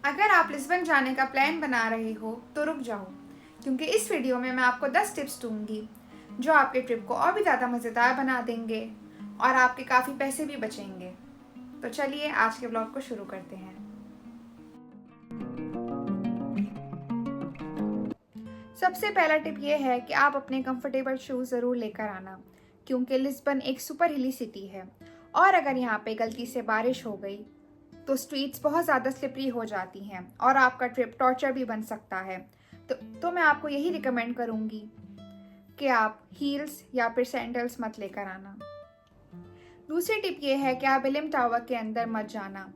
अगर आप लिस्बन जाने का प्लान बना रहे हो तो रुक जाओ, क्योंकि इस वीडियो में मैं आपको 10 टिप्स दूंगी जो आपके ट्रिप को और भी ज़्यादा मज़ेदार बना देंगे और आपके काफ़ी पैसे भी बचेंगे। तो चलिए आज के ब्लॉग को शुरू करते हैं। सबसे पहला टिप ये है कि आप अपने कंफर्टेबल शूज़ ज़रूर लेकर आना, क्योंकि लिस्बन एक सुपर हिली सिटी है और अगर यहाँ पे गलती से बारिश हो गई तो स्ट्रीट्स बहुत ज़्यादा स्लिपरी हो जाती हैं और आपका ट्रिप टॉर्चर भी बन सकता है। तो मैं आपको यही रिकमेंड करूँगी कि आप हील्स या फिर सैंडल्स मत लेकर आना। दूसरी टिप ये है कि आप विलियम टावर के अंदर मत जाना।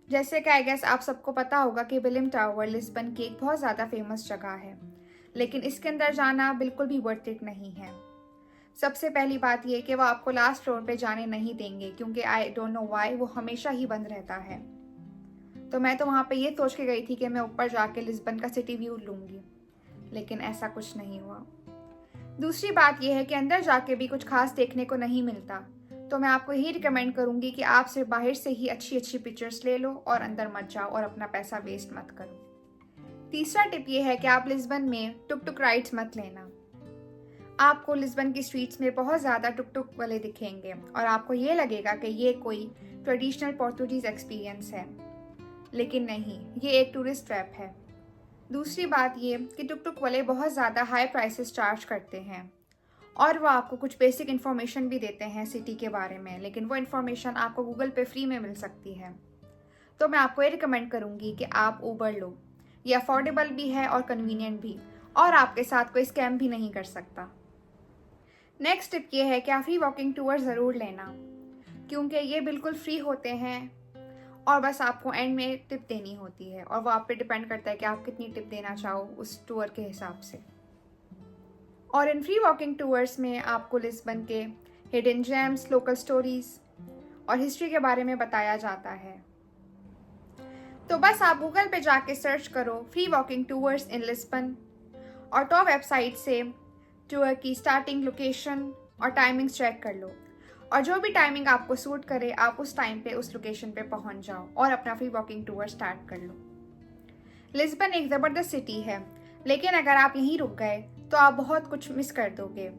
जैसे कि आई गेस आप सबको पता होगा कि विलियम टावर लिस्बन की एक बहुत ज़्यादा फेमस जगह है, लेकिन इसके अंदर जाना बिल्कुल भी वर्थ इट नहीं है। सबसे पहली बात यह कि वो आपको लास्ट फ्लोर पे जाने नहीं देंगे, क्योंकि आई डोंट नो व्हाई वो हमेशा ही बंद रहता है। तो मैं तो वहाँ पे ये सोच के गई थी कि मैं ऊपर जाके लिस्बन का सिटी व्यू लूँगी, लेकिन ऐसा कुछ नहीं हुआ। दूसरी बात यह है कि अंदर जाके भी कुछ खास देखने को नहीं मिलता, तो मैं आपको यही रिकमेंड करूँगी कि आप सिर्फ बाहर से ही अच्छी अच्छी पिक्चर्स ले लो और अंदर मत जाओ और अपना पैसा वेस्ट मत करो। तीसरा टिप ये है कि आप लिस्बन में टुक टुक राइड्स मत लेना। आपको लिस्बन की स्ट्रीट्स में बहुत ज़्यादा टुक टुक वाले दिखेंगे और आपको ये लगेगा कि ये कोई ट्रेडिशनल पोर्तुगीज़ एक्सपीरियंस है, लेकिन नहीं, ये एक टूरिस्ट ट्रैप है। दूसरी बात ये कि टुक टुक वाले बहुत ज़्यादा हाई प्राइसेस चार्ज करते हैं और वो आपको कुछ बेसिक इन्फॉर्मेशन भी देते हैं सिटी के बारे में, लेकिन वो इन्फॉर्मेशन आपको गूगल पे फ्री में मिल सकती है। तो मैं आपको ये रिकमेंड करूँगी कि आप ऊबर लो। ये अफोर्डेबल भी है और कन्वीनियंट भी, और आपके साथ कोई स्कैम भी नहीं कर सकता। नेक्स्ट टिप ये है कि आप फ्री वॉकिंग टूर ज़रूर लेना, क्योंकि ये बिल्कुल फ्री होते हैं और बस आपको एंड में टिप देनी होती है, और वो आप पे डिपेंड करता है कि आप कितनी टिप देना चाहो उस टूर के हिसाब से। और इन फ्री वॉकिंग टूर्स में आपको लिस्बन के हिडन जेम्स, लोकल स्टोरीज और हिस्ट्री के बारे में बताया जाता है। तो बस आप गूगल पे जाके सर्च करो फ्री वॉकिंग टूर्स इन लिस्बन और टॉप वेबसाइट से टूर की स्टार्टिंग लोकेशन और टाइमिंग्स चेक कर लो, और जो भी टाइमिंग आपको सूट करे आप उस टाइम पे उस लोकेशन पे पहुंच जाओ और अपना फ्री वॉकिंग टूर स्टार्ट कर लो। लिस्बन एक ज़बरदस्त सिटी है, लेकिन अगर आप यहीं रुक गए तो आप बहुत कुछ मिस कर दोगे।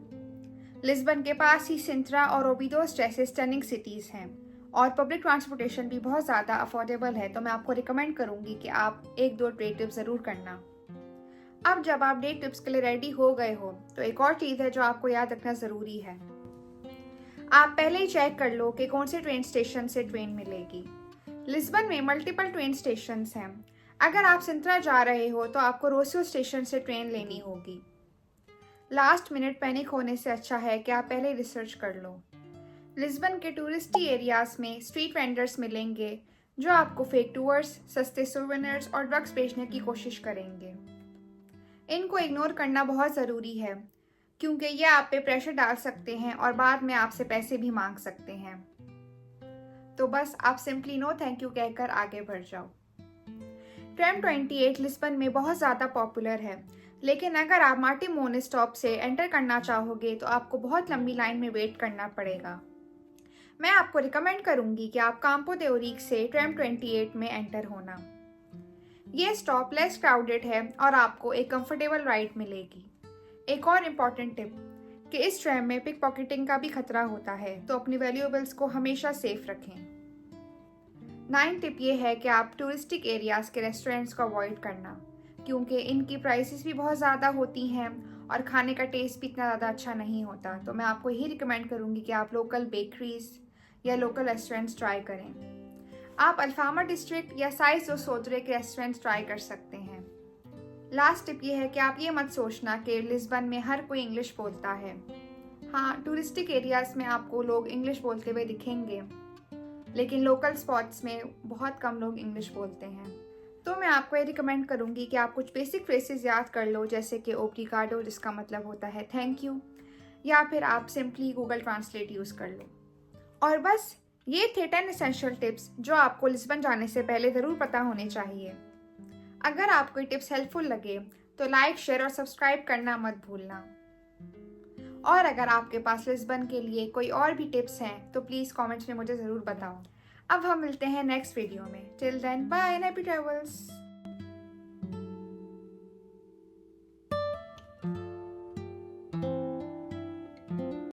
लिस्बन के पास ही सिंत्रा और ओबिडोस जैसे स्टनिंग सिटीज़ हैं और पब्लिक ट्रांसपोर्टेशन भी बहुत ज़्यादा अफोर्डेबल है, तो मैं आपको रिकमेंड करूँगी कि आप एक दो डे ट्रिप ज़रूर करना। अब जब आप डे ट्रिप्स के लिए रेडी हो गए हो तो एक और चीज़ है जो आपको याद रखना ज़रूरी है। आप पहले ही चेक कर लो कि कौन से ट्रेन स्टेशन से ट्रेन मिलेगी। लिस्बन में मल्टीपल ट्रेन स्टेशंस हैं। अगर आप सिंत्रा जा रहे हो तो आपको रोसियो स्टेशन से ट्रेन लेनी होगी। लास्ट मिनट पैनिक होने से अच्छा है कि आप पहले रिसर्च कर लो। लिस्बन के टूरिस्टी एरियाज में स्ट्रीट वेंडर्स मिलेंगे जो आपको फेक टूर्स, सस्ते सोवेनिर्स और ड्रग्स बेचने की कोशिश करेंगे। इनको इग्नोर करना बहुत ज़रूरी है, क्योंकि ये आप पे प्रेशर डाल सकते हैं और बाद में आपसे पैसे भी मांग सकते हैं। तो बस आप सिंपली नो थैंक यू कहकर आगे बढ़ जाओ। ट्रैम 28 लिस्बन में बहुत ज़्यादा पॉपुलर है, लेकिन अगर आप मार्टिमोन स्टॉप से एंटर करना चाहोगे तो आपको बहुत लंबी लाइन में वेट करना पड़ेगा। मैं आपको रिकमेंड करूंगी कि आप काम्पो दे ओरिक से ट्रैम 28 में एंटर होना। ये स्टॉप लेस क्राउडेड है और आपको एक कंफर्टेबल राइड मिलेगी। एक और इम्पॉर्टेंट टिप कि इस ट्रैम में पिक पॉकेटिंग का भी खतरा होता है, तो अपनी वैल्यूएबल्स को हमेशा सेफ रखें। 9 टिप ये है कि आप टूरिस्टिक एरियाज़ के रेस्टोरेंट्स को अवॉइड करना, क्योंकि इनकी प्राइसेस भी बहुत ज़्यादा होती हैं और खाने का टेस्ट भी इतना ज़्यादा अच्छा नहीं होता। तो मैं आपको यही रिकमेंड करूँगी कि आप लोकल बेकरीज या लोकल रेस्टोरेंट्स ट्राई करें। आप अल्फामा डिस्ट्रिक्ट या साइज और सोदरे के रेस्टोरेंट्स ट्राई कर सकते हैं। लास्ट टिप ये है कि आप ये मत सोचना कि लिस्बन में हर कोई इंग्लिश बोलता है। हाँ, टूरिस्टिक एरियाज में आपको लोग इंग्लिश बोलते हुए दिखेंगे, लेकिन लोकल स्पॉट्स में बहुत कम लोग इंग्लिश बोलते हैं। तो मैं आपको ये रिकमेंड करूँगी कि आप कुछ बेसिक फ्रेसेस याद कर लो, जैसे कि ओब्रिगाडो, जिसका मतलब होता है थैंक यू, या फिर आप सिंपली गूगल ट्रांसलेट यूज़ कर लो। और बस ये थे 10 एसेंशियल टिप्स जो आपको लिस्बन जाने से पहले ज़रूर पता होने चाहिए। अगर आपको ये टिप्स हेल्पफुल लगे तो लाइक, शेयर और सब्सक्राइब करना मत भूलना। और अगर आपके पास लिस्बन के लिए कोई और भी टिप्स हैं तो प्लीज़ कमेंट्स में मुझे ज़रूर बताओ। अब हम मिलते हैं नेक्स्ट वीडियो में। Till then bye and happy travels.